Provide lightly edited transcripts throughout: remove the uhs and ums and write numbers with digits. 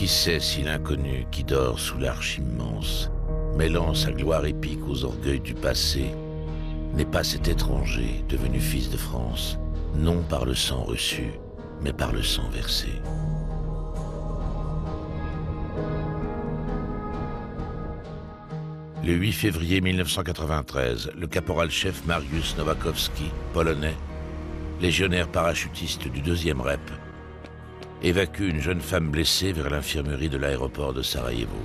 Qui sait si l'inconnu qui dort sous l'arche immense, mêlant sa gloire épique aux orgueils du passé, n'est pas cet étranger devenu fils de France, non par le sang reçu, mais par le sang versé. Le 8 février 1993, le caporal-chef Mariusz Nowakowski, polonais, légionnaire parachutiste du 2e REP, évacue une jeune femme blessée vers l'infirmerie de l'aéroport de Sarajevo.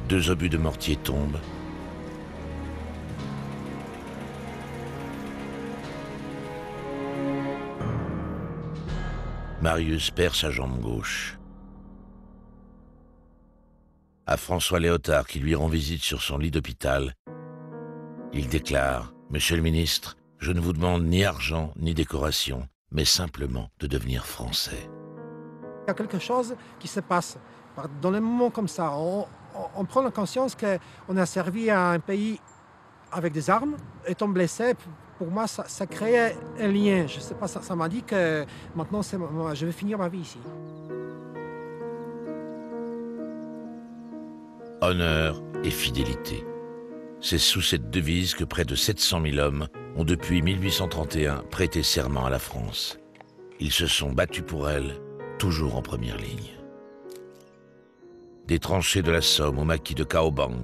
2 obus de mortier tombent. Marius perd sa jambe gauche. À François Léotard, qui lui rend visite sur son lit d'hôpital, il déclare « Monsieur le ministre, je ne vous demande ni argent ni décoration, mais simplement de devenir français. » Il y a quelque chose qui se passe. Dans les moments comme ça, on prend la conscience qu'on a servi à un pays avec des armes. Étant blessé, pour moi, ça crée un lien. Je sais pas, ça m'a dit que maintenant, je vais finir ma vie ici. Honneur et fidélité. C'est sous cette devise que près de 700 000 hommes ont depuis 1831 prêté serment à la France. Ils se sont battus pour elle, toujours en première ligne. Des tranchées de la Somme au maquis de Kaobang,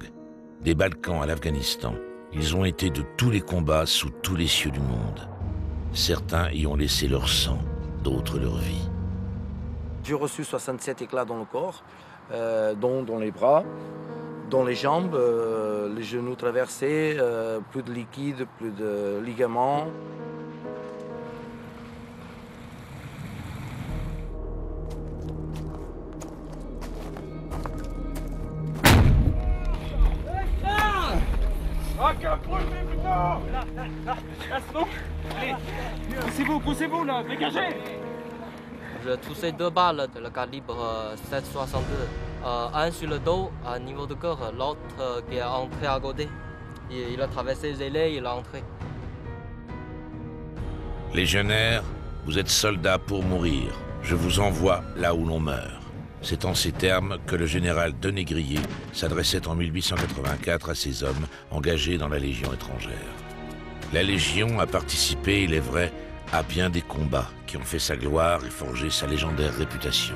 des Balkans à l'Afghanistan, ils ont été de tous les combats sous tous les cieux du monde. Certains y ont laissé leur sang, d'autres leur vie. J'ai reçu 67 éclats dans le corps, dont dans les bras, dans les jambes, les genoux traversés, plus de liquide, plus de ligaments. Poussez-vous là, dégagez! J'ai touché 2 balles de le calibre 7,62. Un sur le dos, à niveau de cœur, l'autre qui est entré à côté. Il a traversé les ailés, il est entré. Légionnaires, vous êtes soldats pour mourir. Je vous envoie là où l'on meurt. C'est en ces termes que le général Denégrier s'adressait en 1884 à ses hommes engagés dans la Légion étrangère. La Légion a participé, il est vrai, à bien des combats qui ont fait sa gloire et forgé sa légendaire réputation.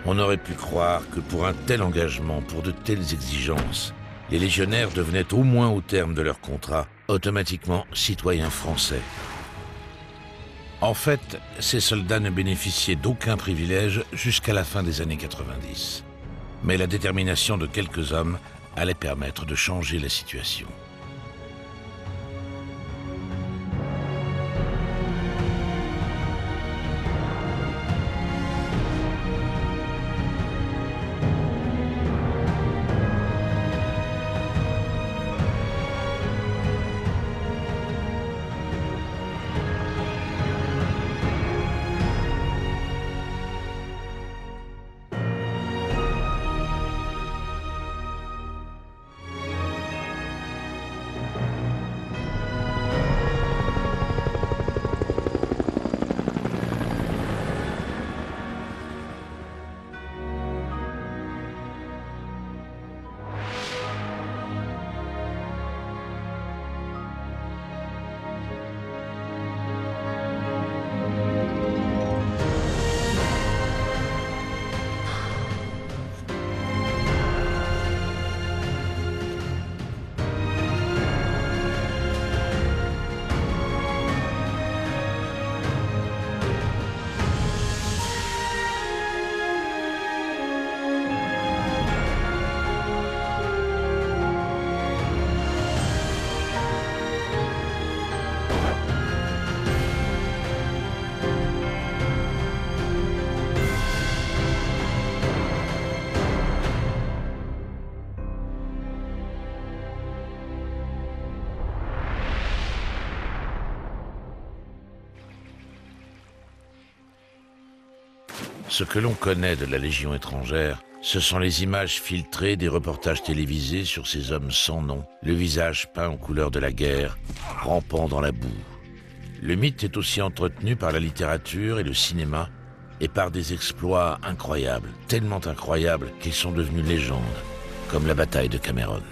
On aurait pu croire que pour un tel engagement, pour de telles exigences, les légionnaires devenaient au moins au terme de leur contrat automatiquement citoyens français. En fait, ces soldats ne bénéficiaient d'aucun privilège jusqu'à la fin des années 90. Mais la détermination de quelques hommes allait permettre de changer la situation. Ce que l'on connaît de la Légion étrangère, ce sont les images filtrées des reportages télévisés sur ces hommes sans nom, le visage peint aux couleurs de la guerre, rampant dans la boue. Le mythe est aussi entretenu par la littérature et le cinéma, et par des exploits incroyables, tellement incroyables qu'ils sont devenus légendes, comme la bataille de Cameron.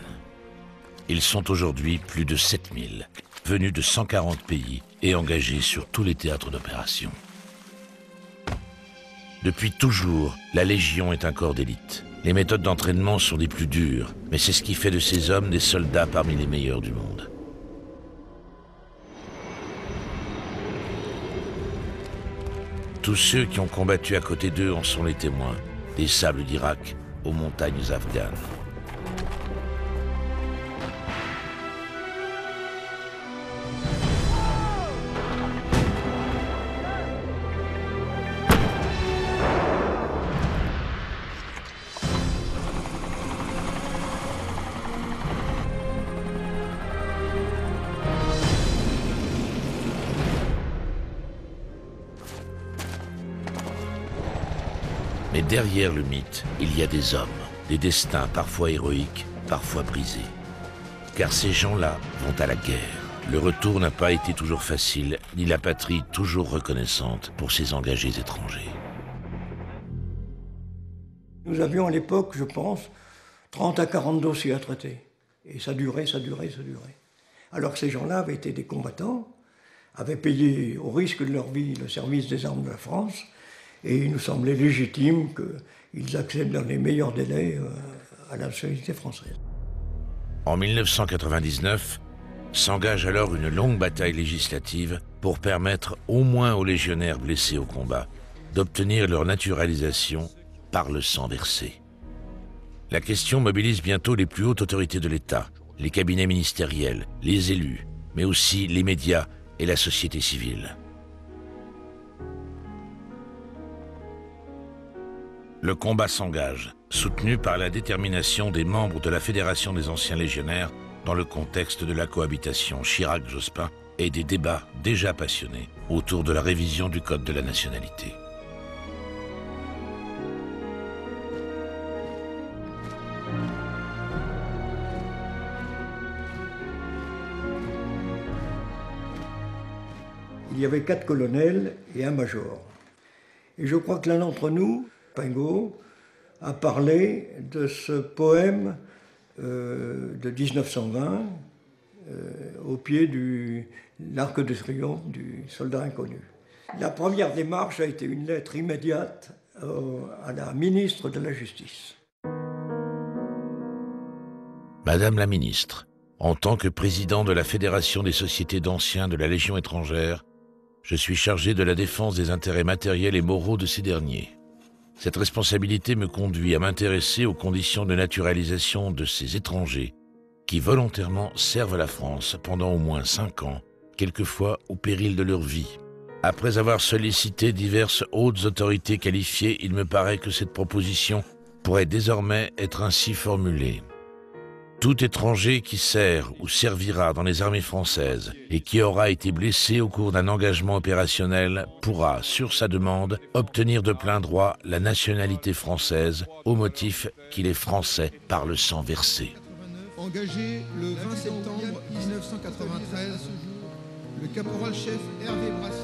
Ils sont aujourd'hui plus de 7000, venus de 140 pays et engagés sur tous les théâtres d'opération. Depuis toujours, la Légion est un corps d'élite. Les méthodes d'entraînement sont des plus dures, mais c'est ce qui fait de ces hommes des soldats parmi les meilleurs du monde. Tous ceux qui ont combattu à côté d'eux en sont les témoins, des sables d'Irak aux montagnes afghanes. Mais derrière le mythe, il y a des hommes, des destins parfois héroïques, parfois brisés. Car ces gens-là vont à la guerre. Le retour n'a pas été toujours facile, ni la patrie toujours reconnaissante pour ses engagés étrangers. Nous avions à l'époque, je pense, 30 à 40 dossiers à traiter. Et ça durait. Alors que ces gens-là avaient été des combattants, avaient payé au risque de leur vie le service des armes de la France, et il nous semblait légitime qu'ils accèdent dans les meilleurs délais à la nationalité française. En 1999, s'engage alors une longue bataille législative pour permettre au moins aux légionnaires blessés au combat d'obtenir leur naturalisation par le sang versé. La question mobilise bientôt les plus hautes autorités de l'État, les cabinets ministériels, les élus, mais aussi les médias et la société civile. Le combat s'engage, soutenu par la détermination des membres de la Fédération des anciens légionnaires dans le contexte de la cohabitation Chirac-Jospin et des débats déjà passionnés autour de la révision du Code de la nationalité. Il y avait 4 colonels et un major. Et je crois que l'un d'entre nous, Pingot, a parlé de ce poème de 1920 au pied de l'Arc de Triomphe du soldat inconnu. La première démarche a été une lettre immédiate à la ministre de la Justice. Madame la ministre, en tant que président de la Fédération des sociétés d'anciens de la Légion étrangère, je suis chargé de la défense des intérêts matériels et moraux de ces derniers. Cette responsabilité me conduit à m'intéresser aux conditions de naturalisation de ces étrangers qui volontairement servent la France pendant au moins 5 ans, quelquefois au péril de leur vie. Après avoir sollicité diverses hautes autorités qualifiées, il me paraît que cette proposition pourrait désormais être ainsi formulée. Tout étranger qui sert ou servira dans les armées françaises et qui aura été blessé au cours d'un engagement opérationnel pourra, sur sa demande, obtenir de plein droit la nationalité française au motif qu'il est français par le sang versé. Engagé le 20 septembre 1993, le caporal-chef Hervé Brassier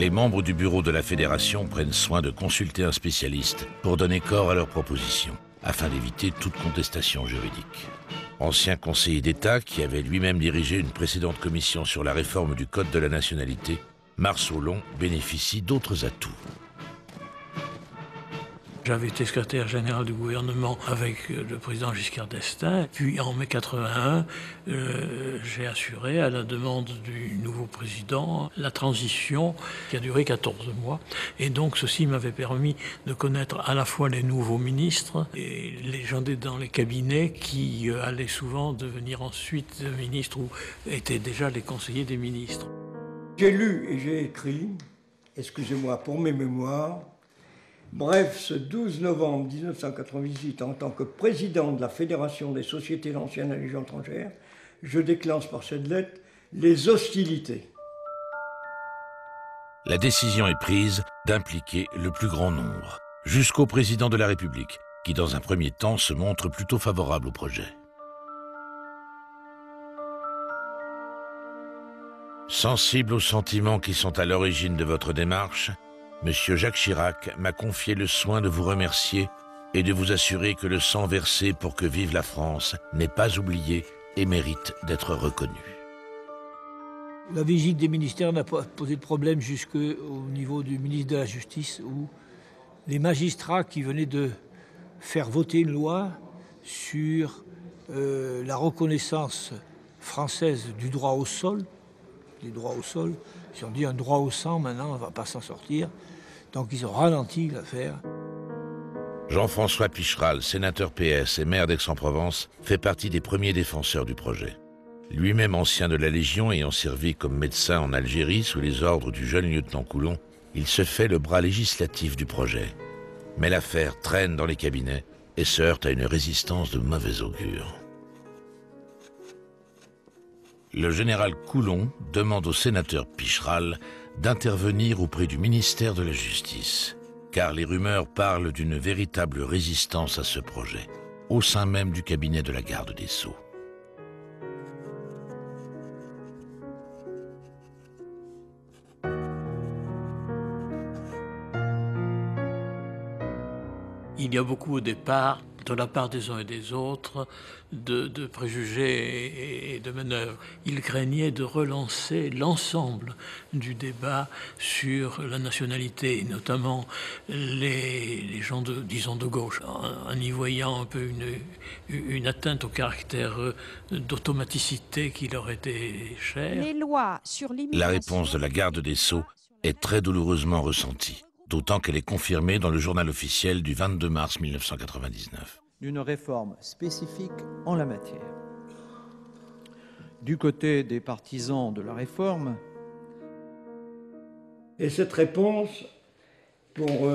Les membres du bureau de la Fédération prennent soin de consulter un spécialiste pour donner corps à leurs propositions, afin d'éviter toute contestation juridique. Ancien conseiller d'État qui avait lui-même dirigé une précédente commission sur la réforme du Code de la nationalité, Marceau Long bénéficie d'autres atouts. J'avais été secrétaire général du gouvernement avec le président Giscard d'Estaing. Puis en mai 81, j'ai assuré à la demande du nouveau président la transition qui a duré 14 mois. Et donc ceci m'avait permis de connaître à la fois les nouveaux ministres et les gens dans les cabinets qui allaient souvent devenir ensuite ministres ou étaient déjà les conseillers des ministres. J'ai lu et j'ai écrit, excusez-moi pour mes mémoires, bref, ce 12 novembre 1998, en tant que président de la Fédération des sociétés d'anciens de la Légion étrangère, je déclenche par cette lettre les hostilités. La décision est prise d'impliquer le plus grand nombre, jusqu'au président de la République, qui dans un premier temps se montre plutôt favorable au projet. Sensible aux sentiments qui sont à l'origine de votre démarche, M. Jacques Chirac m'a confié le soin de vous remercier et de vous assurer que le sang versé pour que vive la France n'est pas oublié et mérite d'être reconnu. La visite des ministères n'a pas posé de problème jusqu'au niveau du ministre de la Justice, où les magistrats qui venaient de faire voter une loi sur la reconnaissance française du droit au sol, les droits au sol, ils ont dit un droit au sang, maintenant on ne va pas s'en sortir, donc ils ont ralenti l'affaire. Jean-François Picheral, sénateur PS et maire d'Aix-en-Provence, fait partie des premiers défenseurs du projet. Lui-même ancien de la Légion ayant servi comme médecin en Algérie sous les ordres du jeune lieutenant Coulon, il se fait le bras législatif du projet. Mais l'affaire traîne dans les cabinets et se heurte à une résistance de mauvais augure. Le général Coulon demande au sénateur Picheral d'intervenir auprès du ministère de la Justice, car les rumeurs parlent d'une véritable résistance à ce projet, au sein même du cabinet de la garde des Sceaux. Il y a beaucoup au départ, de la part des uns et des autres, de préjugés et de manœuvres. Ils craignaient de relancer l'ensemble du débat sur la nationalité, notamment les gens, disons, de gauche, en y voyant un peu une atteinte au caractère d'automaticité qui leur était cher. Les lois sur la réponse de la garde des Sceaux est très douloureusement ressentie, d'autant qu'elle est confirmée dans le journal officiel du 22 mars 1999. D'une réforme spécifique en la matière. Du côté des partisans de la réforme. Et cette réponse, pour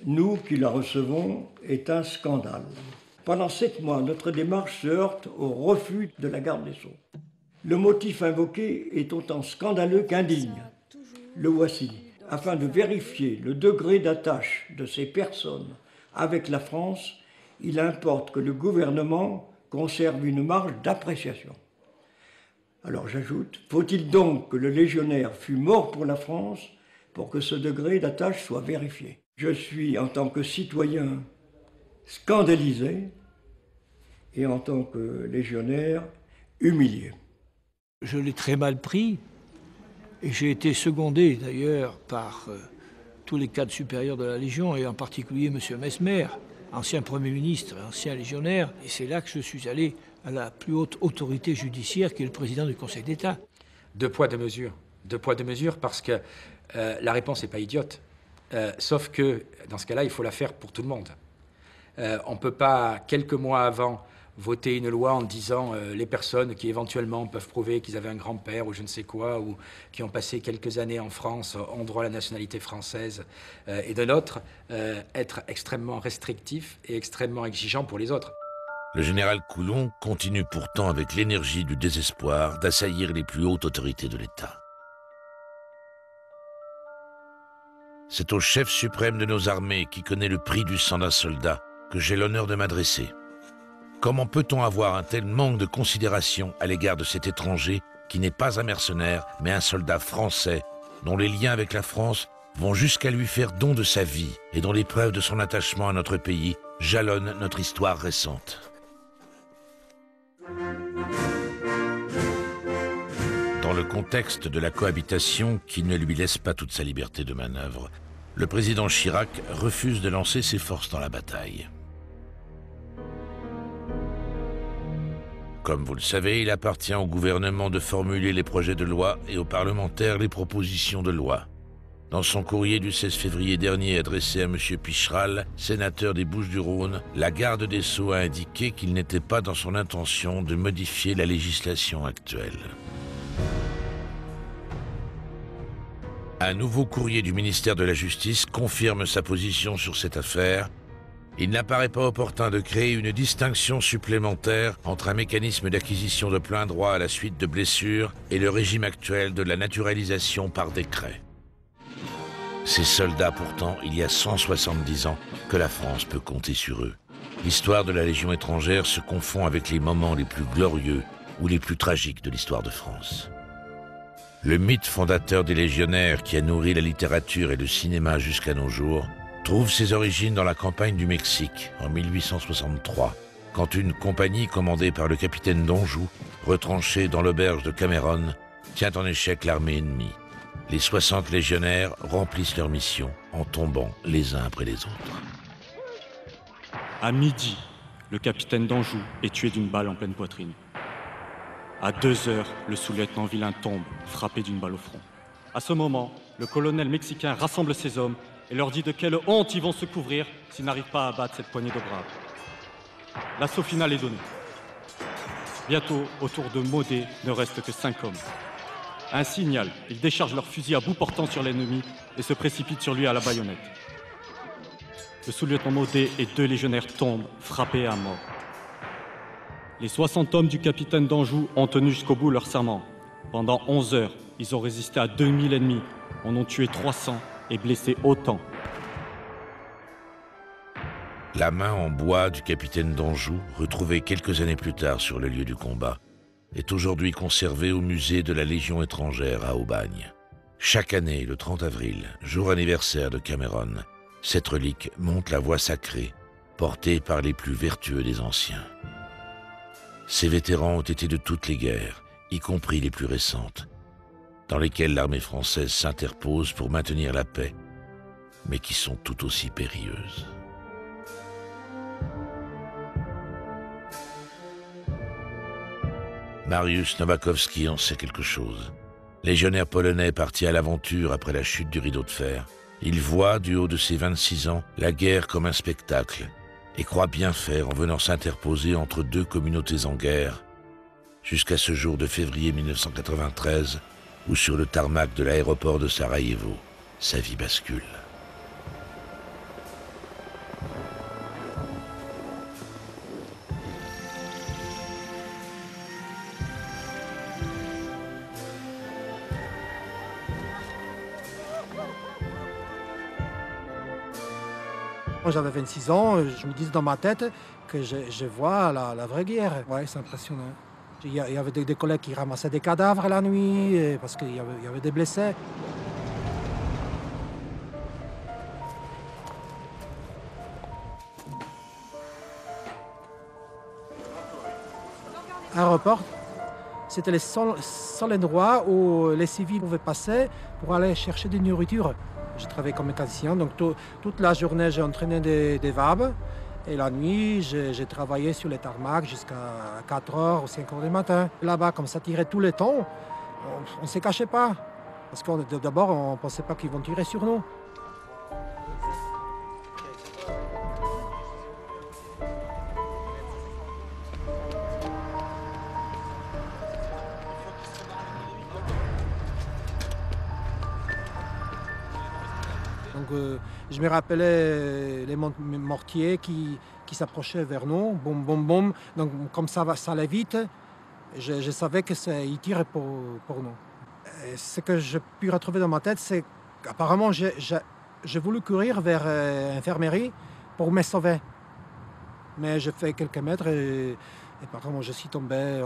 nous qui la recevons, est un scandale. Pendant 7 mois, notre démarche se heurte au refus de la garde des Sceaux. Le motif invoqué est autant scandaleux qu'indigne. Le voici. Afin de vérifier le degré d'attache de ces personnes avec la France, il importe que le gouvernement conserve une marge d'appréciation. Alors j'ajoute, faut-il donc que le légionnaire fût mort pour la France pour que ce degré d'attache soit vérifié? Je suis, en tant que citoyen, scandalisé et en tant que légionnaire, humilié. Je l'ai très mal pris et j'ai été secondé d'ailleurs par tous les cadres supérieurs de la Légion et en particulier M. Mesmer, ancien Premier ministre, ancien légionnaire, et c'est là que je suis allé à la plus haute autorité judiciaire qui est le président du Conseil d'État. Deux poids, deux mesures. Deux poids, deux mesures parce que la réponse n'est pas idiote. Sauf que dans ce cas-là, il faut la faire pour tout le monde. On ne peut pas, quelques mois avant, voter une loi en disant les personnes qui éventuellement peuvent prouver qu'ils avaient un grand-père ou je ne sais quoi, ou qui ont passé quelques années en France, ont droit à la nationalité française, et de l'autre, être extrêmement restrictif et extrêmement exigeant pour les autres. Le général Coulon continue pourtant avec l'énergie du désespoir d'assaillir les plus hautes autorités de l'État. C'est au chef suprême de nos armées qui connaît le prix du sang d'un soldat que j'ai l'honneur de m'adresser. Comment peut-on avoir un tel manque de considération à l'égard de cet étranger qui n'est pas un mercenaire, mais un soldat français, dont les liens avec la France vont jusqu'à lui faire don de sa vie et dont les preuves de son attachement à notre pays jalonnent notre histoire récente. Dans le contexte de la cohabitation qui ne lui laisse pas toute sa liberté de manœuvre, le président Chirac refuse de lancer ses forces dans la bataille. Comme vous le savez, il appartient au gouvernement de formuler les projets de loi et aux parlementaires les propositions de loi. Dans son courrier du 16 février dernier adressé à M. Picheral, sénateur des Bouches-du-Rhône, la garde des Sceaux a indiqué qu'il n'était pas dans son intention de modifier la législation actuelle. Un nouveau courrier du ministère de la Justice confirme sa position sur cette affaire. Il n'apparaît pas opportun de créer une distinction supplémentaire entre un mécanisme d'acquisition de plein droit à la suite de blessures et le régime actuel de la naturalisation par décret. Ces soldats, pourtant, il y a 170 ans que la France peut compter sur eux. L'histoire de la Légion étrangère se confond avec les moments les plus glorieux ou les plus tragiques de l'histoire de France. Le mythe fondateur des légionnaires qui a nourri la littérature et le cinéma jusqu'à nos jours trouve ses origines dans la campagne du Mexique en 1863, quand une compagnie commandée par le capitaine d'Anjou, retranchée dans l'auberge de Cameron, tient en échec l'armée ennemie. Les 60 légionnaires remplissent leur mission en tombant les uns après les autres. À midi, le capitaine d'Anjou est tué d'une balle en pleine poitrine. À 2 heures, le sous-lieutenant Villain tombe, frappé d'une balle au front. À ce moment, le colonel mexicain rassemble ses hommes et leur dit de quelle honte ils vont se couvrir s'ils n'arrivent pas à abattre cette poignée de braves. L'assaut final est donné. Bientôt, autour de Maudet ne reste que 5 hommes. À un signal, ils déchargent leurs fusils à bout portant sur l'ennemi et se précipitent sur lui à la baïonnette. Le sous-lieutenant Maudet et 2 légionnaires tombent, frappés à mort. Les 60 hommes du capitaine d'Anjou ont tenu jusqu'au bout leur serment. Pendant 11 heures, ils ont résisté à 2000 ennemis, en ont tué 300 et blessé autant. La main en bois du capitaine d'Anjou, retrouvée quelques années plus tard sur le lieu du combat, est aujourd'hui conservée au musée de la Légion étrangère à Aubagne. Chaque année, le 30 avril, jour anniversaire de Cameron, cette relique monte la voie sacrée, portée par les plus vertueux des anciens. Ces vétérans ont été de toutes les guerres, y compris les plus récentes, dans lesquelles l'armée française s'interpose pour maintenir la paix, mais qui sont tout aussi périlleuses. Mariusz Nowakowski en sait quelque chose. Légionnaire polonais parti à l'aventure après la chute du rideau de fer, il voit, du haut de ses 26 ans, la guerre comme un spectacle et croit bien faire en venant s'interposer entre 2 communautés en guerre, jusqu'à ce jour de février 1993, où sur le tarmac de l'aéroport de Sarajevo, sa vie bascule. Moi j'avais 26 ans, je me disais dans ma tête que je vois la vraie guerre. Ouais, c'est impressionnant. Il y avait des collègues qui ramassaient des cadavres la nuit parce qu'il y avait des blessés. Aéroport, c'était le seul endroit où les civils pouvaient passer pour aller chercher de la nourriture. Je travaillais comme mécanicien, donc toute la journée j'ai entraîné des VAB et la nuit j'ai travaillé sur les tarmacs jusqu'à 4h ou 5h du matin. Là-bas, comme ça tirait tout le temps, on ne se cachait pas. Parce que d'abord on ne pensait pas qu'ils vont tirer sur nous. Donc, je me rappelais les mortiers qui s'approchaient vers nous, boum, boum, boum. Donc, comme ça allait vite, je savais qu'ils tiraient pour nous. Et ce que j'ai pu retrouver dans ma tête, c'est qu'apparemment, j'ai voulu courir vers l'infirmerie pour me sauver. Mais j'ai fait quelques mètres et apparemment, je suis tombé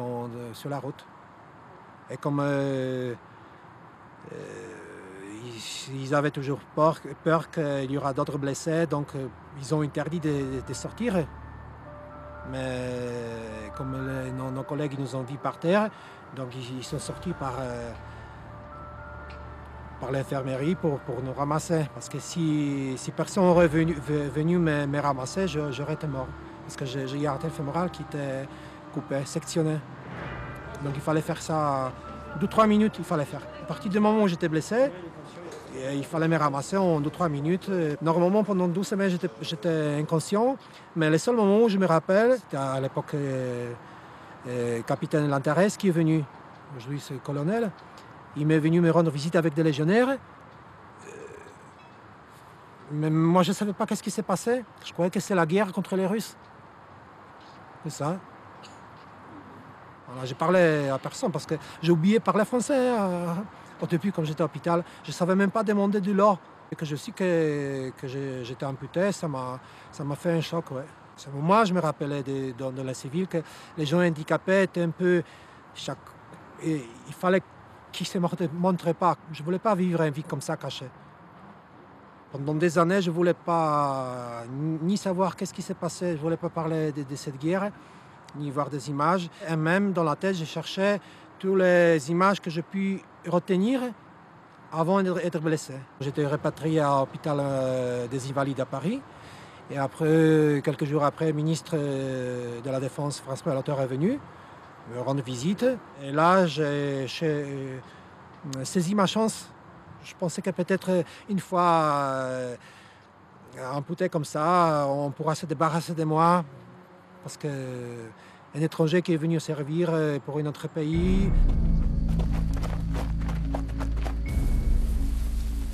sur la route. Et comme ils avaient toujours peur qu'il y aura d'autres blessés, donc ils ont interdit de sortir. Mais comme nos collègues nous ont dit par terre, donc ils sont sortis par l'infirmerie pour nous ramasser. Parce que si personne n'aurait venu me ramasser, j'aurais été mort. Parce que j'ai une artère fémorale qui était coupée, sectionnée. Donc il fallait faire ça 2-3 minutes, il fallait faire. À partir du moment où j'étais blessé, il fallait me ramasser en 2-3 minutes. Normalement, pendant 12 semaines, j'étais inconscient. Mais le seul moment où je me rappelle, c'était à l'époque capitaine Lantares qui est venu. Aujourd'hui, c'est colonel. Il est venu me rendre visite avec des légionnaires. Mais moi, je ne savais pas qu'est-ce qui s'est passé. Je croyais que c'est la guerre contre les Russes. C'est ça. Voilà, j'ai parlé à personne parce que j'ai oublié de parler français. Au début, quand j'étais à l'hôpital, je ne savais même pas demander de l'or. Et que je sais que j'étais amputé, ça m'a fait un choc. Ouais. Moi, je me rappelais dans la civile que les gens handicapés étaient un peu... il fallait qui ne se montrait pas. Je ne voulais pas vivre une vie comme ça cachée. Pendant des années, je ne voulais pas ni savoir qu'est-ce qui s'est passé, je ne voulais pas parler de cette guerre, ni voir des images. Et même dans la tête, je cherchais toutes les images que j'ai pu retenir avant d'être blessé. J'étais repatrié à l'hôpital des Invalides à Paris. Et après, quelques jours après, le ministre de la Défense, François Lotter, est venu me rendre visite. Et là, j'ai saisi ma chance. Je pensais que peut-être une fois amputé comme ça, on pourra se débarrasser de moi. Parce qu'un étranger qui est venu servir pour un autre pays.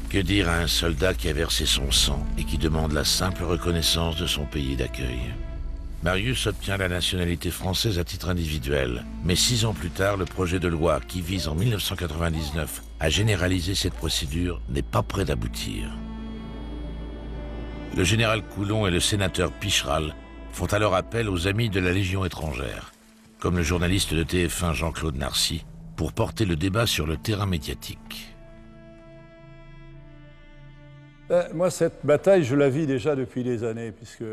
Que dire à un soldat qui a versé son sang et qui demande la simple reconnaissance de son pays d'accueil? Marius obtient la nationalité française à titre individuel, mais 6 ans plus tard, le projet de loi qui vise en 1999 à généraliser cette procédure n'est pas près d'aboutir. Le général Coulon et le sénateur Picheral font alors appel aux amis de la Légion étrangère, comme le journaliste de TF1 Jean-Claude Narcy, pour porter le débat sur le terrain médiatique. Moi, cette bataille, je la vis déjà depuis des années, puisque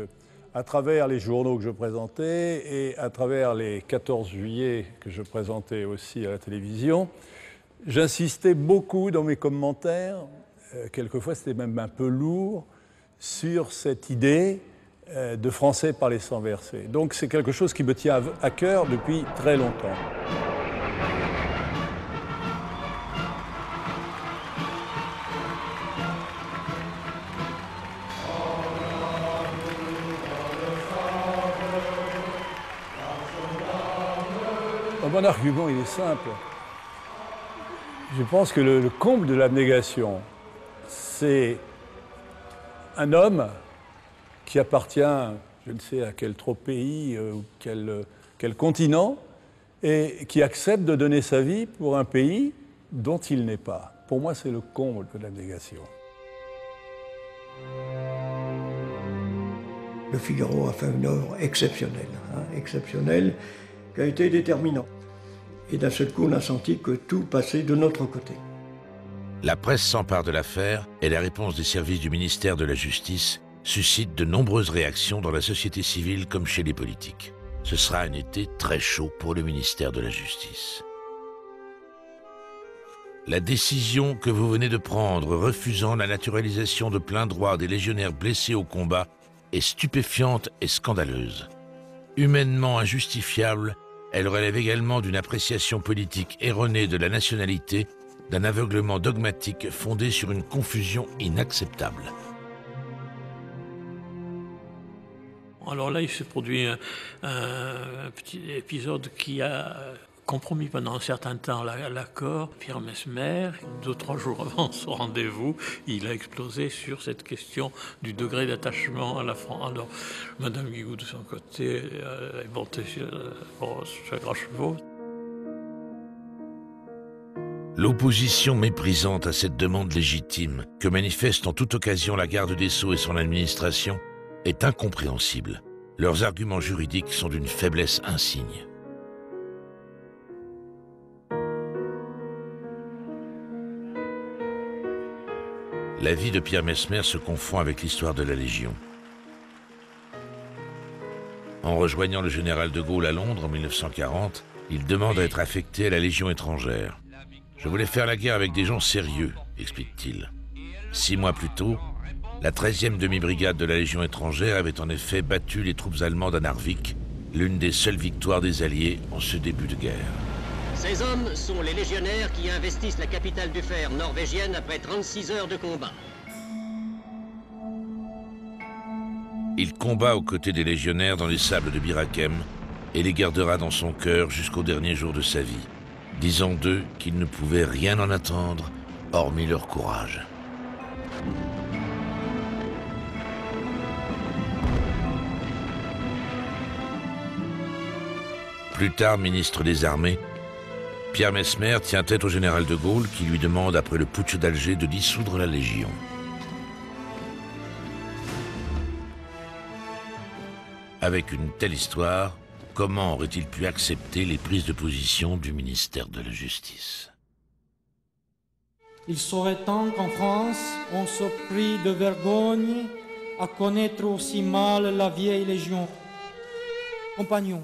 à travers les journaux que je présentais et à travers les 14 juillet que je présentais aussi à la télévision, j'insistais beaucoup dans mes commentaires, quelquefois c'était même un peu lourd, sur cette idée de français parler sans verser. Donc c'est quelque chose qui me tient à cœur depuis très longtemps. Mon argument, il est simple. Je pense que le comble de l'abnégation, c'est un homme qui appartient, je ne sais à quel trop pays ou quel continent, et qui accepte de donner sa vie pour un pays dont il n'est pas. Pour moi, c'est le comble de l'abnégation. Le Figaro a fait une œuvre exceptionnelle, exceptionnelle, qui a été déterminante. Et d'un seul coup, on a senti que tout passait de notre côté. La presse s'empare de l'affaire et la réponse des services du ministère de la Justice suscite de nombreuses réactions dans la société civile comme chez les politiques. Ce sera un été très chaud pour le ministère de la Justice. La décision que vous venez de prendre, refusant la naturalisation de plein droit des légionnaires blessés au combat, est stupéfiante et scandaleuse. Humainement injustifiable, elle relève également d'une appréciation politique erronée de la nationalité, d'un aveuglement dogmatique fondé sur une confusion inacceptable. Alors là, il s'est produit un petit épisode qui a compromis pendant un certain temps l'accord. Pierre Messmer, 2-3 jours avant son rendez-vous, il a explosé sur cette question du degré d'attachement à la France. Alors, Madame Guigou, de son côté, est montée sur un grand chevaux. L'opposition méprisante à cette demande légitime que manifeste en toute occasion la garde des Sceaux et son administration est incompréhensible. Leurs arguments juridiques sont d'une faiblesse insigne. La vie de Pierre Messmer se confond avec l'histoire de la Légion. En rejoignant le général de Gaulle à Londres en 1940, il demande à être affecté à la Légion étrangère. « Je voulais faire la guerre avec des gens sérieux », explique-t-il. 6 mois plus tôt, la 13e demi-brigade de la Légion étrangère avait en effet battu les troupes allemandes à Narvik, l'une des seules victoires des Alliés en ce début de guerre. Ces hommes sont les légionnaires qui investissent la capitale du fer norvégienne après 36 heures de combat. Il combat aux côtés des légionnaires dans les sables de Bir Hakeim et les gardera dans son cœur jusqu'au dernier jour de sa vie, disant d'eux qu'ils ne pouvaient rien en attendre, hormis leur courage. Plus tard ministre des Armées, Pierre Messmer tient tête au général de Gaulle qui lui demande, après le putsch d'Alger, de dissoudre la Légion. Avec une telle histoire, comment aurait-il pu accepter les prises de position du ministère de la Justice ? Il serait temps qu'en France, on se prie de vergogne à connaître aussi mal la vieille Légion. Compagnons,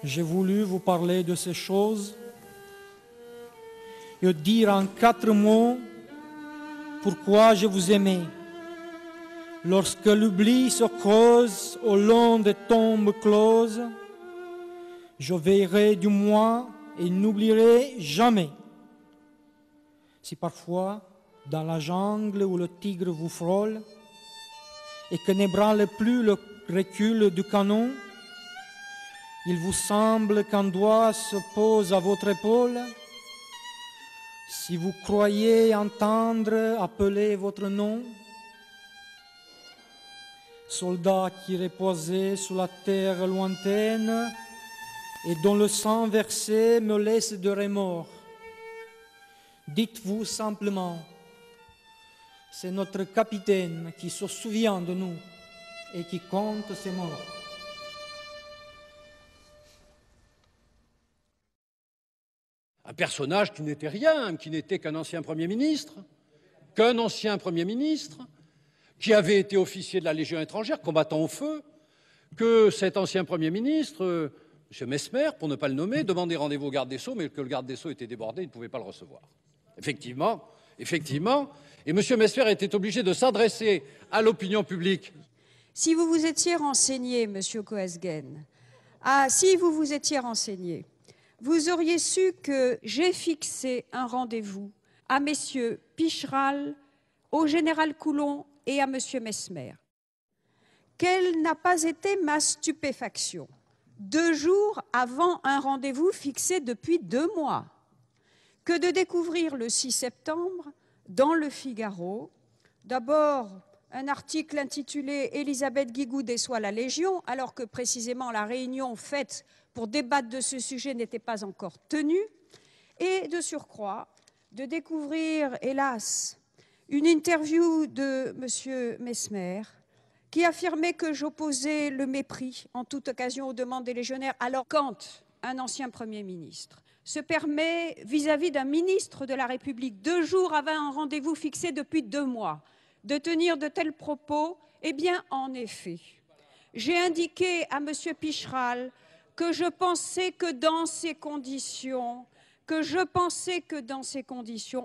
j'ai voulu vous parler de ces choses et dire en 4 mots pourquoi je vous aimais. Lorsque l'oubli se creuse au long des tombes closes, je veillerai du moins et n'oublierai jamais. Si parfois, dans la jungle où le tigre vous frôle et que n'ébranle plus le recul du canon, il vous semble qu'un doigt se pose à votre épaule, si vous croyez entendre appeler votre nom, soldat qui reposait sous la terre lointaine et dont le sang versé me laisse de remords, dites-vous simplement, c'est notre capitaine qui se souvient de nous et qui compte ses morts. Un personnage qui n'était rien, qui n'était qu'un ancien Premier ministre, qui avait été officier de la Légion étrangère, combattant au feu, que cet ancien Premier ministre, M. Messmer, pour ne pas le nommer, demandait rendez-vous au garde des Sceaux, mais que le garde des Sceaux était débordé, il ne pouvait pas le recevoir. Effectivement, et M. Messmer était obligé de s'adresser à l'opinion publique. Si vous vous étiez renseigné, M. Cohesgen, vous auriez su que j'ai fixé un rendez-vous à messieurs Picheral, au général Coulon et à M. Messmer. Quelle n'a pas été ma stupéfaction, 2 jours avant un rendez-vous fixé depuis 2 mois, que de découvrir le 6 septembre, dans le Figaro, d'abord un article intitulé « Élisabeth Guigou déçoit la Légion », alors que précisément la réunion faite pour débattre de ce sujet n'était pas encore tenue, et de surcroît, de découvrir, hélas, une interview de M. Messmer qui affirmait que j'opposais le mépris en toute occasion aux demandes des légionnaires. Alors, quand un ancien Premier ministre se permet, vis-à-vis d'un ministre de la République, 2 jours avant un rendez-vous fixé depuis 2 mois, de tenir de tels propos, eh bien, en effet, j'ai indiqué à M. Picheral que je pensais que dans ces conditions,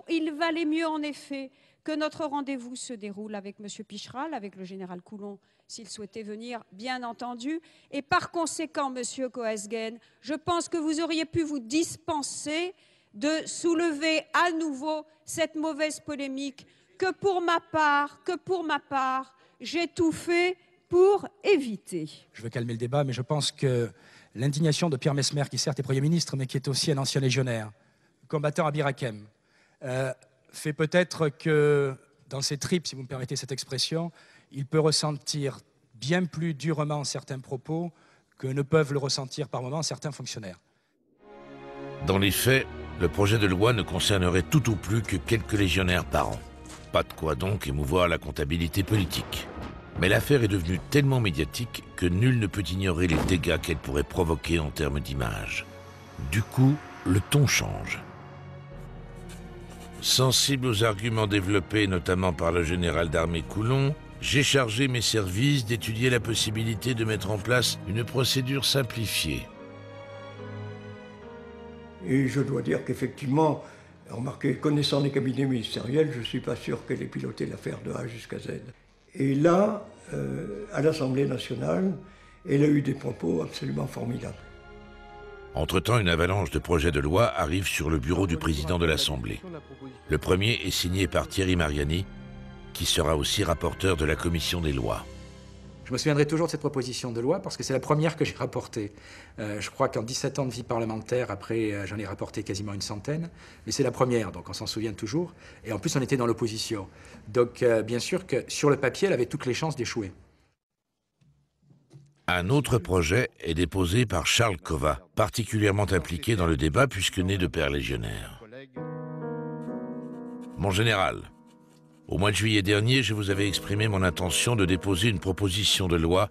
il valait mieux en effet que notre rendez-vous se déroule avec M. Picheral, avec le général Coulon, s'il souhaitait venir, bien entendu. Et par conséquent, M. Cohesgen, je pense que vous auriez pu vous dispenser de soulever à nouveau cette mauvaise polémique que pour ma part, j'ai tout fait pour éviter. Je veux calmer le débat, mais je pense que l'indignation de Pierre Messmer, qui certes est Premier ministre, mais qui est aussi un ancien légionnaire, combattant à Bir Hakeim, fait peut-être que dans ses tripes, si vous me permettez cette expression, il peut ressentir bien plus durement certains propos que ne peuvent le ressentir par moments certains fonctionnaires. Dans les faits, le projet de loi ne concernerait tout au plus que quelques légionnaires par an. Pas de quoi donc émouvoir la comptabilité politique. Mais l'affaire est devenue tellement médiatique que nul ne peut ignorer les dégâts qu'elle pourrait provoquer en termes d'image. Du coup, le ton change. Sensible aux arguments développés notamment par le général d'armée Coulon, j'ai chargé mes services d'étudier la possibilité de mettre en place une procédure simplifiée. Et je dois dire qu'effectivement, remarquez, connaissant les cabinets ministériels, je ne suis pas sûr qu'elle ait piloté l'affaire de A jusqu'à Z. Et là, à l'Assemblée nationale, elle a eu des propos absolument formidables. Entre-temps, une avalanche de projets de loi arrive sur le bureau du président de l'Assemblée. Le premier est signé par Thierry Mariani, qui sera aussi rapporteur de la commission des lois. Je me souviendrai toujours de cette proposition de loi parce que c'est la première que j'ai rapportée. Je crois qu'en 17 ans de vie parlementaire, après j'en ai rapporté quasiment une centaine, mais c'est la première, donc on s'en souvient toujours. Et en plus, on était dans l'opposition. Donc bien sûr que sur le papier, elle avait toutes les chances d'échouer. Un autre projet est déposé par Charles Cova, particulièrement impliqué dans le débat puisque né de père légionnaire. Mon général, au mois de juillet dernier, je vous avais exprimé mon intention de déposer une proposition de loi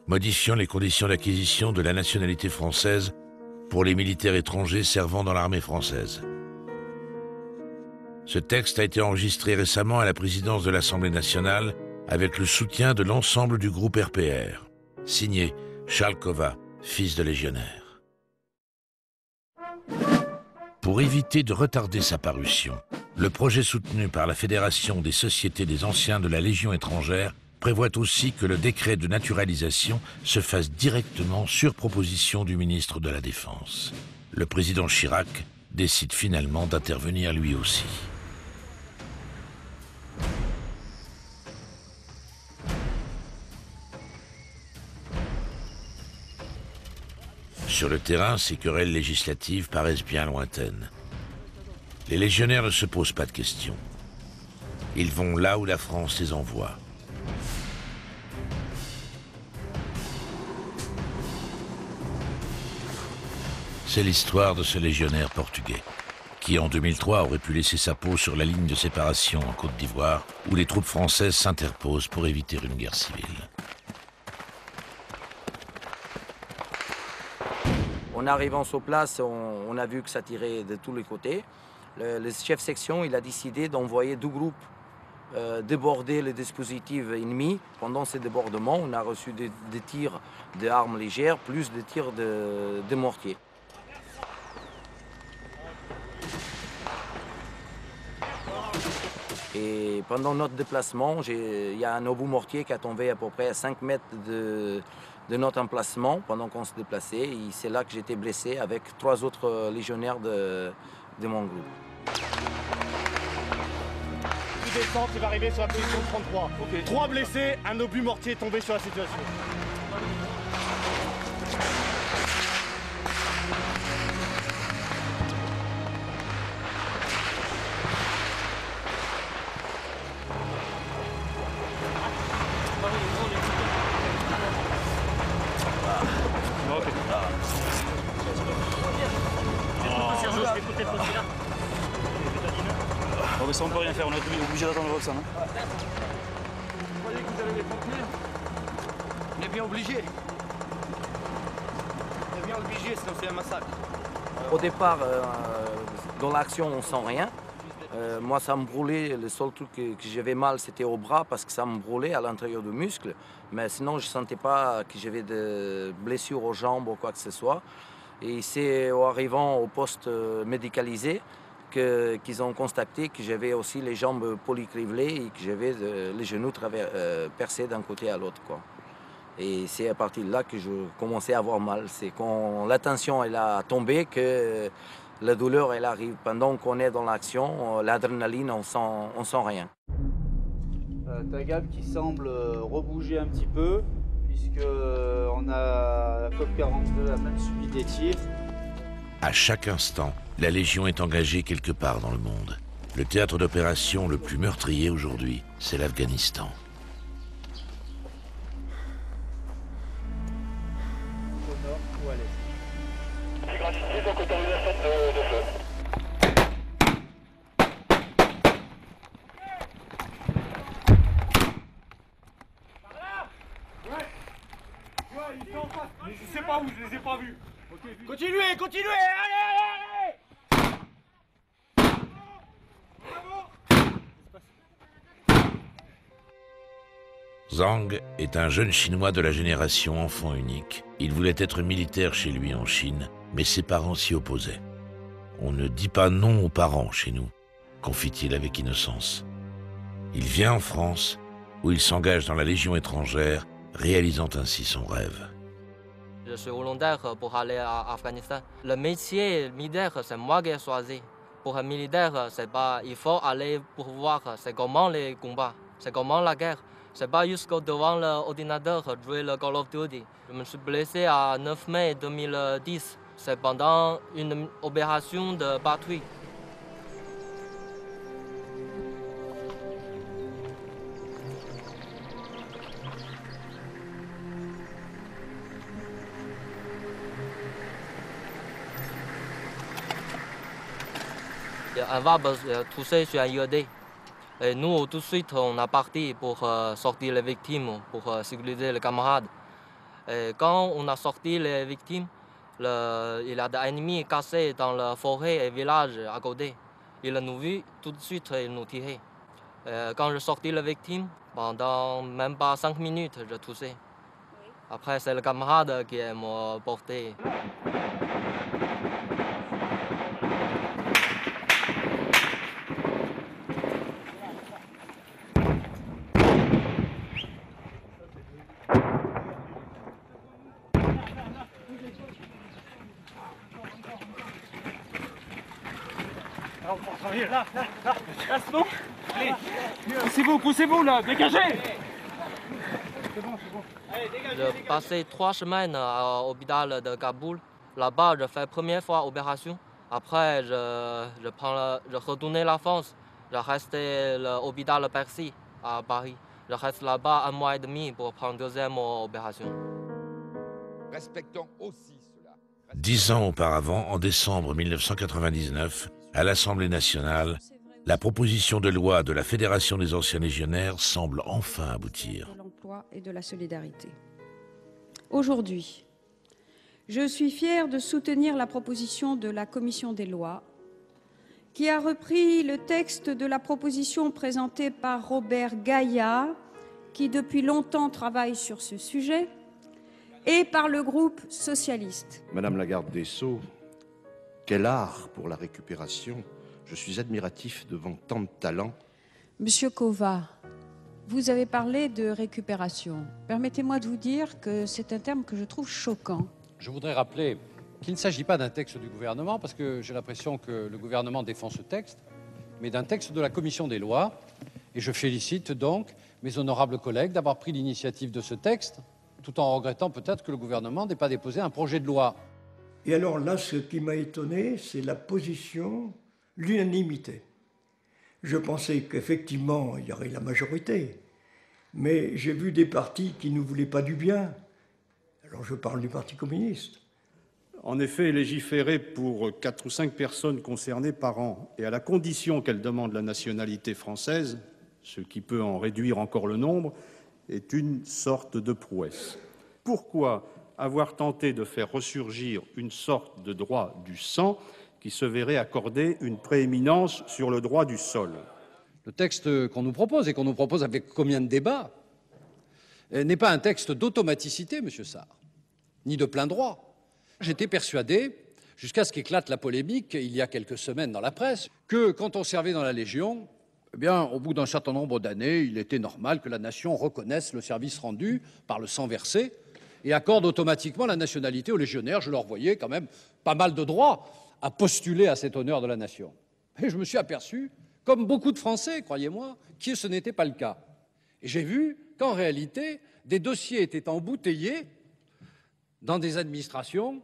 modifiant les conditions d'acquisition de la nationalité française pour les militaires étrangers servant dans l'armée française. Ce texte a été enregistré récemment à la présidence de l'Assemblée nationale avec le soutien de l'ensemble du groupe RPR. Signé Charles Cova, fils de légionnaire. Pour éviter de retarder sa parution, le projet soutenu par la Fédération des sociétés des anciens de la Légion étrangère prévoit aussi que le décret de naturalisation se fasse directement sur proposition du ministre de la Défense. Le président Chirac décide finalement d'intervenir lui aussi. Sur le terrain, ces querelles législatives paraissent bien lointaines. Les légionnaires ne se posent pas de questions. Ils vont là où la France les envoie. C'est l'histoire de ce légionnaire portugais, qui en 2003 aurait pu laisser sa peau sur la ligne de séparation en Côte d'Ivoire, où les troupes françaises s'interposent pour éviter une guerre civile. En arrivant sur place, on a vu que ça tirait de tous les côtés. Le chef section il a décidé d'envoyer 2 groupes déborder les dispositifs ennemis. Pendant ces débordements, on a reçu des tirs d'armes légères, plus des tirs de mortiers. Et pendant notre déplacement, il y a un obus mortier qui a tombé à peu près à 5 mètres de notre emplacement pendant qu'on se déplaçait. Et c'est là que j'étais blessé avec 3 autres légionnaires de mon groupe. Tu descends, tu vas arriver sur la position 33. Okay. 3 blessés, un obus mortier tombé sur la situation. Bon, mais ça on peut rien faire, on est obligé d'attendre Roxane. Vous croyez que vous allez les pompiers? On est bien obligé. On est bien obligé, sinon c'est un massacre. Au départ, dans l'action, on ne sent rien. Moi, ça me brûlait. Le seul truc que j'avais mal, c'était au bras parce que ça me brûlait à l'intérieur du muscle. Mais sinon, je ne sentais pas que j'avais de blessures aux jambes ou quoi que ce soit. Et c'est en arrivant au poste médicalisé qu'ils ont constaté que j'avais aussi les jambes polycrivelées et que j'avais les genoux percés d'un côté à l'autre, quoi. Et c'est à partir de là que je commençais à avoir mal. C'est quand la tension elle a tombé que la douleur elle arrive. Pendant qu'on est dans l'action, l'adrénaline, on sent rien. T'as Gab qui semble rebouger un petit peu, puisque on a la COP 42 a même subi des tirs. À chaque instant, la Légion est engagée quelque part dans le monde. Le théâtre d'opération le plus meurtrier aujourd'hui, c'est l'Afghanistan. Au nord ou à l'est. Ils sont en face. Mais je sais pas où, je les ai pas vus. Continuez, continuez, allez, allez, allez. Zhang est un jeune Chinois de la génération enfant unique. Il voulait être militaire chez lui en Chine, mais ses parents s'y opposaient. On ne dit pas non aux parents chez nous, confie-t-il avec innocence. Il vient en France, où il s'engage dans la Légion étrangère, réalisant ainsi son rêve. Je suis volontaire pour aller à Afghanistan. Le métier militaire, c'est moi qui ai choisi. Pour un militaire, c'est pas, il faut aller pour voir c'est comment les combats, c'est comment la guerre. C'est pas juste devant l'ordinateur jouer le Call of Duty. Je me suis blessé à 9 mai 2010. C'est pendant une opération de patrouille. Un VAB touché sur un IED. Et nous, tout de suite, on a parti pour sortir les victimes, pour sécuriser les camarades. Et quand on a sorti les victimes, il y a des ennemis cassés dans la forêt et village à côté. Il nous vit, tout de suite, il nous tirait. Quand je sortis la victime, pendant même pas 5 minutes, je toussais. Après, c'est le camarade qui m'a porté. Là, c'est bon. Allez, poussez-vous, là, dégagez. J'ai passé 3 semaines à l'hôpital de Kaboul. Là-bas, je fais la première fois opération. Après, je retournais la France. Je restais à l'hôpital de Percy à Paris. Je reste là-bas 1 mois et demi pour prendre deuxième opération. Respectons aussi cela. 10 ans auparavant, en décembre 1999, à l'Assemblée nationale, la proposition de loi de la Fédération des anciens légionnaires semble enfin aboutir. De l'emploi et de la solidarité. Aujourd'hui, je suis fière de soutenir la proposition de la Commission des lois qui a repris le texte de la proposition présentée par Robert Gaillat, qui depuis longtemps travaille sur ce sujet, et par le groupe socialiste. Madame la garde des Sceaux, quel art pour la récupération. Je suis admiratif devant tant de talent. Monsieur Kova, vous avez parlé de récupération. Permettez-moi de vous dire que c'est un terme que je trouve choquant. Je voudrais rappeler qu'il ne s'agit pas d'un texte du gouvernement, parce que j'ai l'impression que le gouvernement défend ce texte, mais d'un texte de la Commission des lois. Et je félicite donc mes honorables collègues d'avoir pris l'initiative de ce texte, tout en regrettant peut-être que le gouvernement n'ait pas déposé un projet de loi. Et alors là, ce qui m'a étonné, c'est la position, l'unanimité. Je pensais qu'effectivement, il y aurait la majorité, mais j'ai vu des partis qui ne voulaient pas du bien. Alors je parle du Parti communiste. En effet, légiférer pour 4 ou 5 personnes concernées par an, et à la condition qu'elles demandent la nationalité française, ce qui peut en réduire encore le nombre, est une sorte de prouesse. Pourquoi avoir tenté de faire ressurgir une sorte de droit du sang qui se verrait accorder une prééminence sur le droit du sol? Le texte qu'on nous propose, et qu'on nous propose avec combien de débats, n'est pas un texte d'automaticité, Monsieur Sarr, ni de plein droit. J'étais persuadé, jusqu'à ce qu'éclate la polémique il y a quelques semaines dans la presse, que quand on servait dans la Légion, eh bien, au bout d'un certain nombre d'années, il était normal que la nation reconnaisse le service rendu par le sang versé et accorde automatiquement la nationalité aux légionnaires. Je leur voyais quand même pas mal de droits à postuler à cet honneur de la nation. Et je me suis aperçu, comme beaucoup de Français, croyez-moi, que ce n'était pas le cas. Et j'ai vu qu'en réalité, des dossiers étaient embouteillés dans des administrations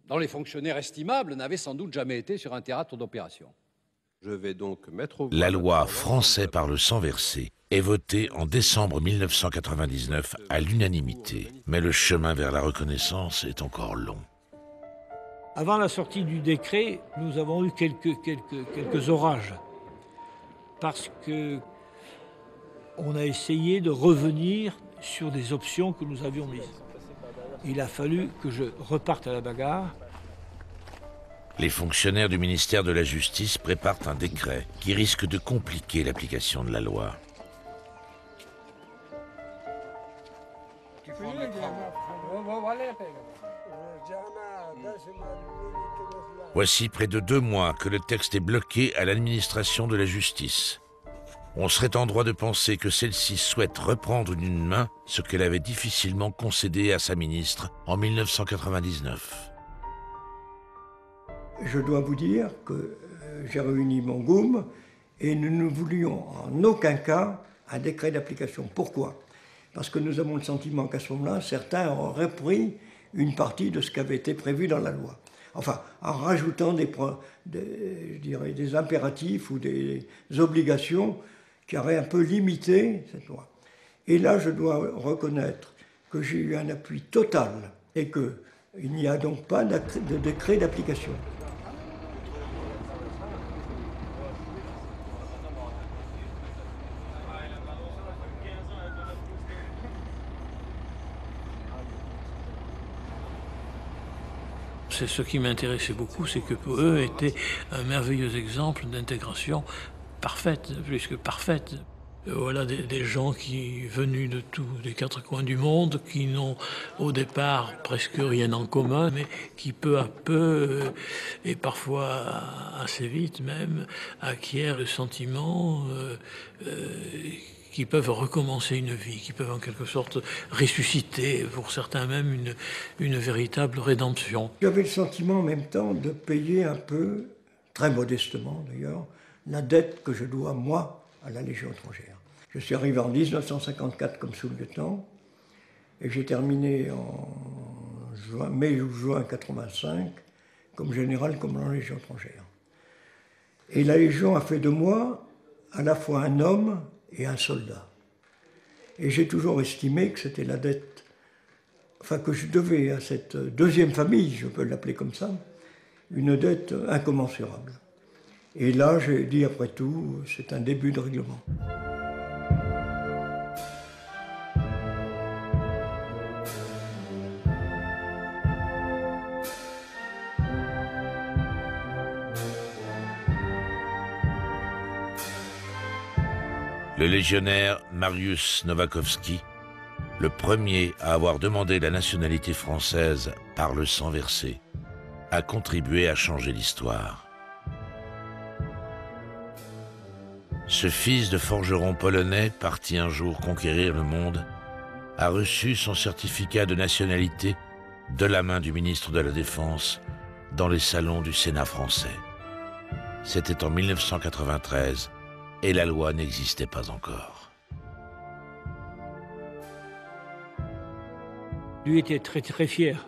dont les fonctionnaires estimables n'avaient sans doute jamais été sur un théâtre d'opération. Je vais donc mettre au... La loi Français par le sang versé est votée en décembre 1999 à l'unanimité. Mais le chemin vers la reconnaissance est encore long. Avant la sortie du décret, nous avons eu quelques orages. Parce qu'on a essayé de revenir sur des options que nous avions mises. Il a fallu que je reparte à la bagarre. Les fonctionnaires du ministère de la Justice préparent un décret qui risque de compliquer l'application de la loi. Voici près de 2 mois que le texte est bloqué à l'administration de la justice. On serait en droit de penser que celle-ci souhaite reprendre d'une main ce qu'elle avait difficilement concédé à sa ministre en 1999. Je dois vous dire que j'ai réuni mon GOUM et nous ne voulions en aucun cas un décret d'application. Pourquoi? Parce que nous avons le sentiment qu'à ce moment-là, certains auraient pris une partie de ce qui avait été prévu dans la loi. Enfin, en rajoutant des impératifs ou des obligations qui auraient un peu limité cette loi. Et là, je dois reconnaître que j'ai eu un appui total et qu'il n'y a donc pas de décret d'application. c'est ce qui m'intéressait beaucoup, c'est que pour eux était un merveilleux exemple d'intégration parfaite, plus que parfaite. Voilà des gens qui, venus de tous les quatre coins du monde, qui n'ont au départ presque rien en commun, mais qui peu à peu, et parfois assez vite même, acquièrent le sentiment qui peuvent recommencer une vie, qui peuvent en quelque sorte ressusciter, pour certains même, une véritable rédemption. J'avais le sentiment en même temps de payer un peu, très modestement d'ailleurs, la dette que je dois, moi, à la Légion étrangère. Je suis arrivé en 1954 comme sous-lieutenant et j'ai terminé en mai ou juin 85 comme général commandant de la Légion étrangère. Et la Légion a fait de moi à la fois un homme et un soldat. Et j'ai toujours estimé que c'était la dette, enfin que je devais à cette deuxième famille, je peux l'appeler comme ça, une dette incommensurable. Et là, j'ai dit après tout, c'est un début de règlement. Le légionnaire Mariusz Nowackowski, le premier à avoir demandé la nationalité française par le sang versé, a contribué à changer l'histoire. Ce fils de forgeron polonais, parti un jour conquérir le monde, a reçu son certificat de nationalité de la main du ministre de la Défense dans les salons du Sénat français. C'était en 1993 et la loi n'existait pas encore. Lui était très très fier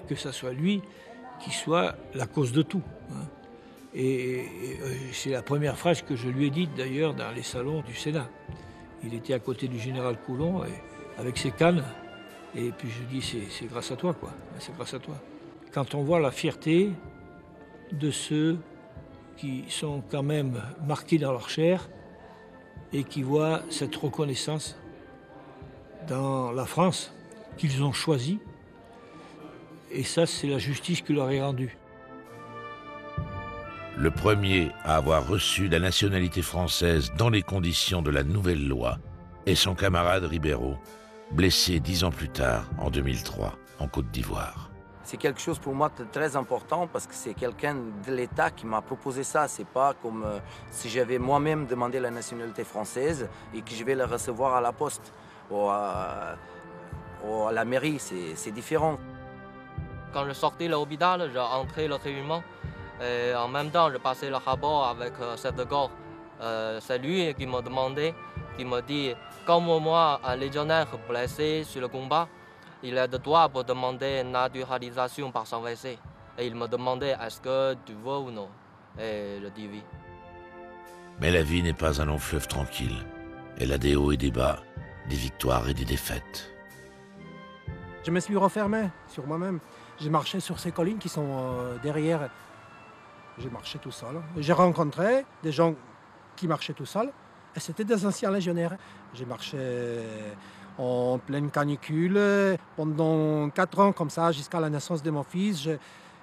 que ça soit lui qui soit la cause de tout. Et c'est la première phrase que je lui ai dite d'ailleurs dans les salons du Sénat. Il était à côté du général Coulon avec ses cannes, et puis je dis c'est grâce à toi quoi, c'est grâce à toi. Quand on voit la fierté de ceux qui sont quand même marqués dans leur chair et qui voient cette reconnaissance dans la France qu'ils ont choisie, et ça c'est la justice qui leur est rendue. Le premier à avoir reçu la nationalité française dans les conditions de la nouvelle loi est son camarade Ribeiro, blessé 10 ans plus tard, en 2003, en Côte d'Ivoire. C'est quelque chose pour moi de très important parce que c'est quelqu'un de l'État qui m'a proposé ça. C'est pas comme si j'avais moi-même demandé la nationalité française et que je vais la recevoir à la poste ou à la mairie. C'est différent. Quand je sortais l'hôpital, j'ai entré le régiment et en même temps, je passais le rapport avec chef de corps. C'est lui qui m'a demandé, qui m'a dit, comme moi, un légionnaire blessé sur le combat, il est de droit pour demander une naturalisation par sang versé. Et il me demandait, est-ce que tu veux ou non? Et je dis oui. Mais la vie n'est pas un long fleuve tranquille. Elle a des hauts et des bas, des victoires et des défaites. Je me suis refermé sur moi-même. J'ai marché sur ces collines qui sont derrière. J'ai marché tout seul. J'ai rencontré des gens qui marchaient tout seuls. Et c'était des anciens légionnaires. J'ai marché en pleine canicule pendant 4 ans comme ça, jusqu'à la naissance de mon fils.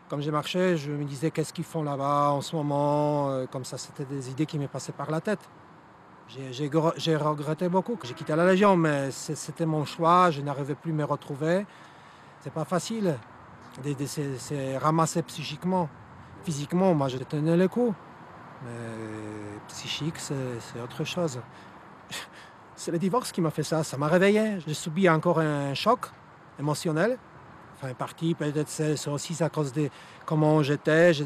Comme j'ai marché, je me disais qu'est-ce qu'ils font là-bas en ce moment. Comme ça, c'était des idées qui me passaient par la tête. J'ai regretté beaucoup que j'ai quitté la Légion, mais c'était mon choix. Je n'arrivais plus à me retrouver. C'est pas facile de se ramasser psychiquement. Physiquement, moi, je tenais le coup. Mais psychique, c'est autre chose. C'est le divorce qui m'a fait ça. Ça m'a réveillé. J'ai subi encore un choc émotionnel. Enfin, partie, peut-être c'est aussi à cause de comment j'étais. Je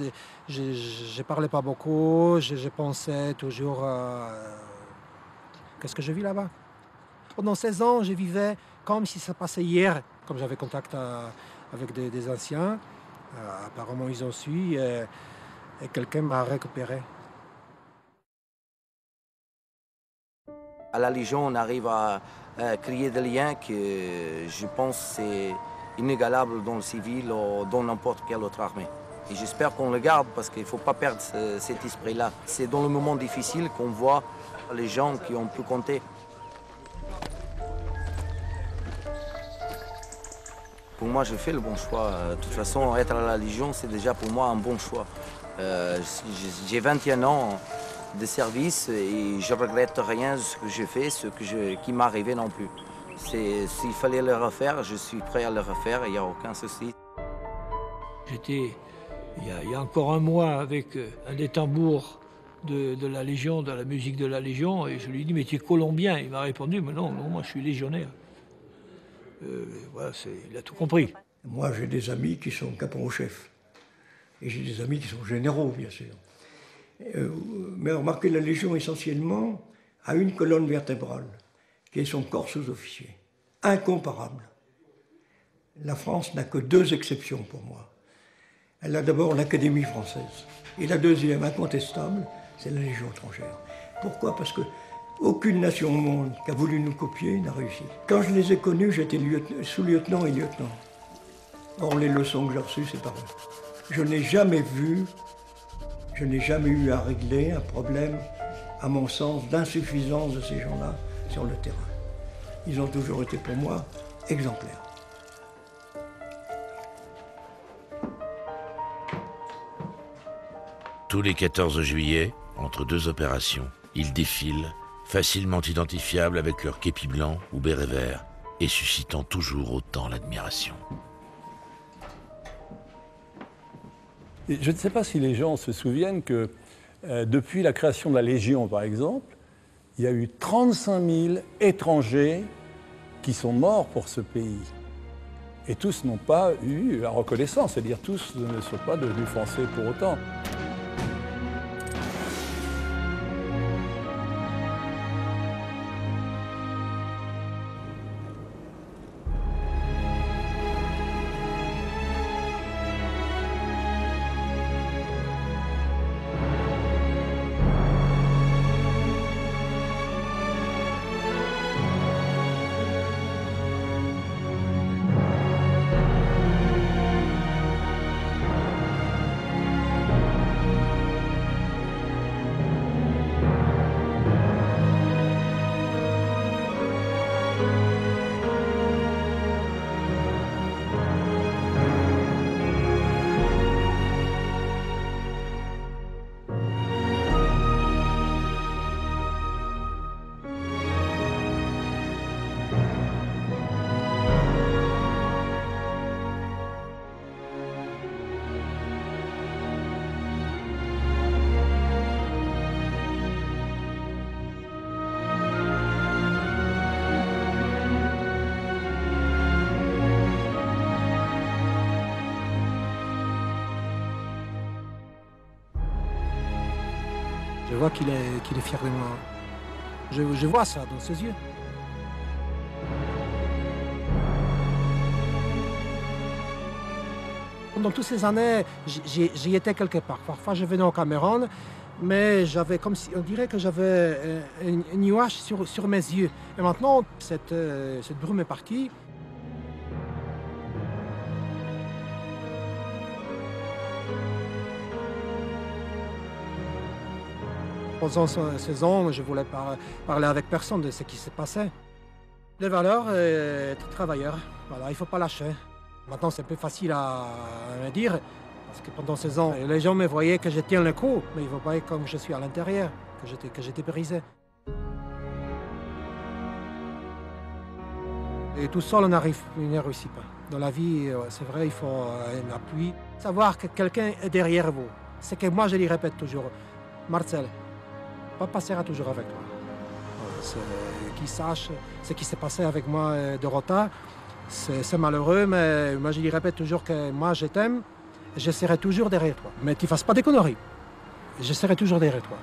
ne parlais pas beaucoup. Je pensais toujours qu'est-ce que je vis là-bas. Pendant 16 ans, je vivais comme si ça passait hier. Comme j'avais contact avec des anciens, apparemment ils ont su et quelqu'un m'a récupéré. À la Légion, on arrive à créer des liens que je pense c'est inégalable dans le civil ou dans n'importe quelle autre armée. Et j'espère qu'on le garde parce qu'il ne faut pas perdre cet esprit-là. C'est dans le moment difficile qu'on voit les gens qui ont pu compter. Pour moi, je fais le bon choix. De toute façon, être à la Légion, c'est déjà pour moi un bon choix. J'ai 21 ans de service et je ne regrette rien de ce que j'ai fait, qui m'est arrivé non plus. S'il fallait le refaire, je suis prêt à le refaire, il n'y a aucun souci. J'étais, il y a encore un mois, avec un des tambours de la Légion, de la musique de la Légion, et je lui ai dit, mais tu es colombien? Il m'a répondu, mais non, moi je suis légionnaire. Voilà, il a tout compris. Moi, j'ai des amis qui sont caporaux-chefs. Et j'ai des amis qui sont généraux, bien sûr. Mais remarquez, la Légion, essentiellement, a une colonne vertébrale, qui est son corps sous-officier. Incomparable. La France n'a que 2 exceptions pour moi. Elle a d'abord l'Académie française. Et la deuxième, incontestable, c'est la Légion étrangère. Pourquoi? Parce que aucune nation au monde qui a voulu nous copier n'a réussi. Quand je les ai connus, j'étais sous-lieutenant et lieutenant. Or, les leçons que j'ai reçues, c'est pareil. Je n'ai jamais eu à régler un problème, à mon sens, d'insuffisance de ces gens-là sur le terrain. Ils ont toujours été pour moi exemplaires. Tous les 14 juillet, entre 2 opérations, ils défilent, facilement identifiables avec leur képi blanc ou béret vert, et suscitant toujours autant l'admiration. Je ne sais pas si les gens se souviennent que depuis la création de la Légion, par exemple, il y a eu 35 000 étrangers qui sont morts pour ce pays. Et tous n'ont pas eu la reconnaissance, c'est-à-dire tous ne sont pas devenus français pour autant. Je vois qu'il est fier de moi. Je vois ça dans ses yeux. Pendant toutes ces années, j'y étais quelque part. Parfois, je venais au Cameroun, mais j'avais comme si, on dirait que j'avais un nuage sur mes yeux. Et maintenant, cette brume est partie. Pendant ces ans, je voulais parler avec personne de ce qui s'est passé. Les valeurs, être travailleur, voilà, il ne faut pas lâcher. Maintenant, c'est plus facile à me dire, parce que pendant ces ans, les gens me voyaient que je tiens le coup, mais ils ne voyaient comme je suis à l'intérieur, que j'étais brisé. Et tout seul, on ne réussit pas. Dans la vie, c'est vrai, il faut un appui. Savoir que quelqu'un est derrière vous. C'est que moi, je lui répète toujours, Marcel, papa sera toujours avec toi. Qu'il sache ce qui s'est passé avec moi de retard, c'est malheureux, mais moi je lui répète toujours que moi je t'aime et je serai toujours derrière toi. Mais tu ne fasses pas des conneries. Je serai toujours derrière toi.